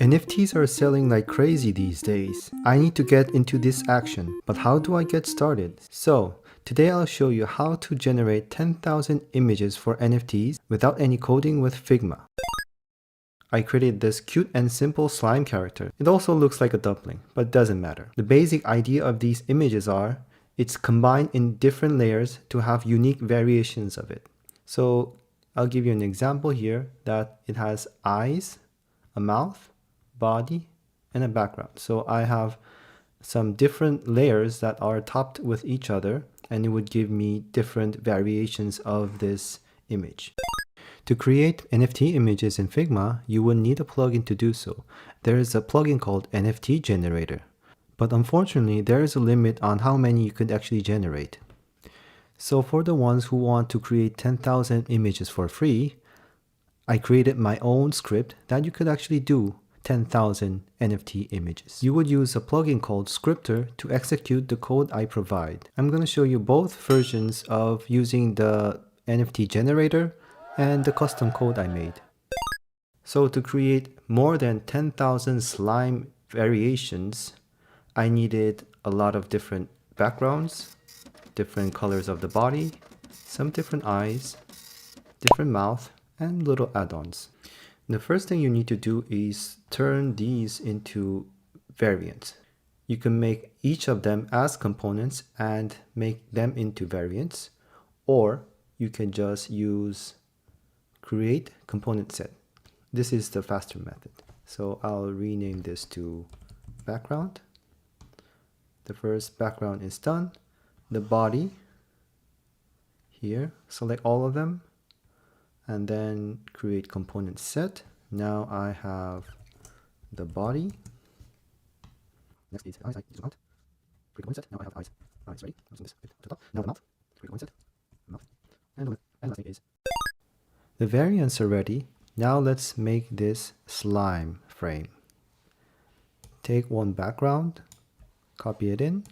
NFTs are selling like crazy these days. I need to get into this action, but how do I get started? So, today I'll show you how to generate 10,000 images for NFTs without any coding with Figma. I created this cute and simple slime character. It also looks like a dumpling, but doesn't matter. The basic idea of these images are, it's combined in different layers to have unique variations of it. So I'll give you an example here that it has eyes, a mouth, body, and a background. So I have some different layers that are topped with each other, and it would give me different variations of this image. To create NFT images in Figma, you will need a plugin to do so. There is a plugin called NFT Generator. But unfortunately, there is a limit on how many you could actually generate. So for the ones who want to create 10,000 images for free, I created my own script that you could actually do 10,000 NFT images. You would use a plugin called Scripter to execute the code I provide. I'm going to show you both versions of using the NFT generator and the custom code I made. So to create more than 10,000 slime variations, I needed a lot of different backgrounds, different colors of the body, some different eyes, different mouth, and little add-ons. The first thing you need to do is turn these into variants. You can make each of them as components and make them into variants, or you can just use create component set. This is the faster method. So I'll rename this to background. The first background is done. The body here, select all of them, and then create component set. Now I have the body. Next is eyes. I zoom out. Create component set. Now I have eyes. Eyes ready. I'll zoom this to the top. Now the mouth. Create component set. Mouth. And the last thing is. The variants are ready. Now let's make this slime frame. Take one background, copy it in.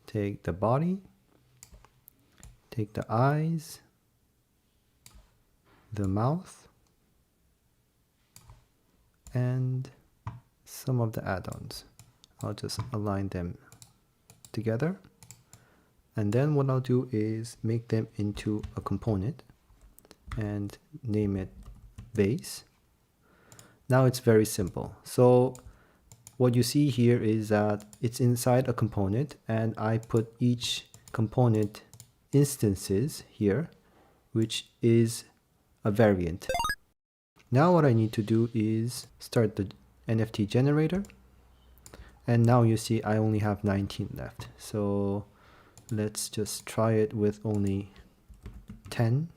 Take the body. Take the eyes. The mouth, and some of the add-ons. I'll just align them together, and then what I'll do is make them into a component and name it base. Now it's very simple. So what you see here is that it's inside a component, and I put each component instances here, which is a variant. Now what I need to do is start the NFT generator, and now you see I only have 19 left. So let's just try it with only 10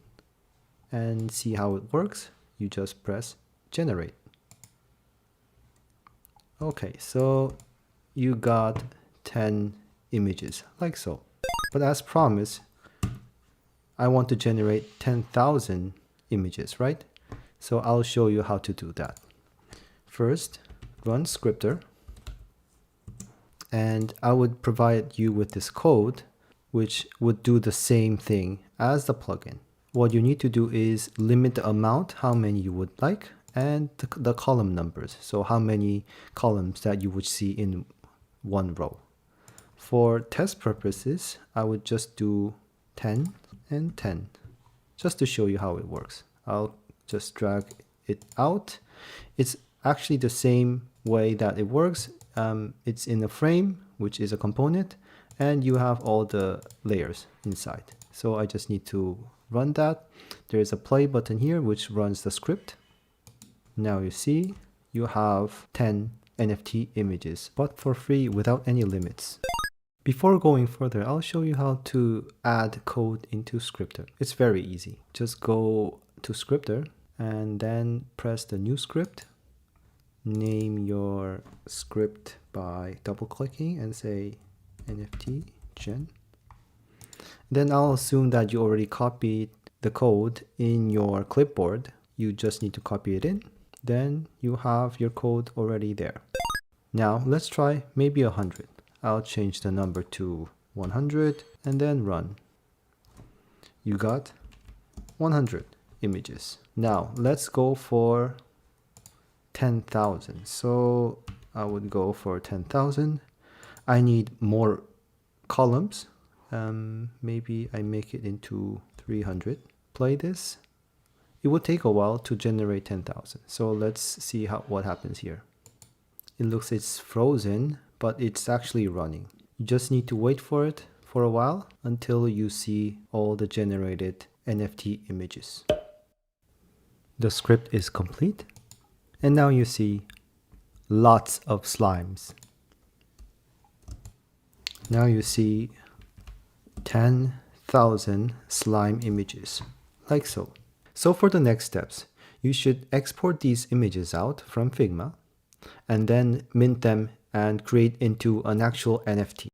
and see how it works. You just press generate. Okay, so you got 10 images like so. But as promised, I want to generate 10,000 images, right? So I'll show you how to do that. First, run Scripter, and I would provide you with this code which would do the same thing as the plugin. What you need to do is limit the amount, how many you would like, and the column numbers, so how many columns that you would see in one row. For test purposes, I would just do 10 and 10. Just to show you how it works. I'll just drag it out. It's actually the same way that it works. It's in a frame, which is a component, and you have all the layers inside. So I just need to run that. There is a play button here, which runs the script. Now you see you have 10 NFT images, but for free without any limits. Before going further, I'll show you how to add code into Scripter. It's very easy. Just go to Scripter and then press the new script. Name your script by double-clicking and say NFT gen. Then I'll assume that you already copied the code in your clipboard. You just need to copy it in. Then you have your code already there. Now let's try maybe 100. I'll change the number to 100 and then run. You got 100 images. Now let's go for 10,000. So I would go for 10,000. I need more columns. Maybe I make it into 300. Play this. It will take a while to generate 10,000. So let's see what happens here. It looks it's frozen, but it's actually running. You just need to wait for it for a while until you see all the generated NFT images. The script is complete, and now you see lots of slimes. Now you see 10,000 slime images, like so. So for the next steps, you should export these images out from Figma and then mint them and create into an actual NFT.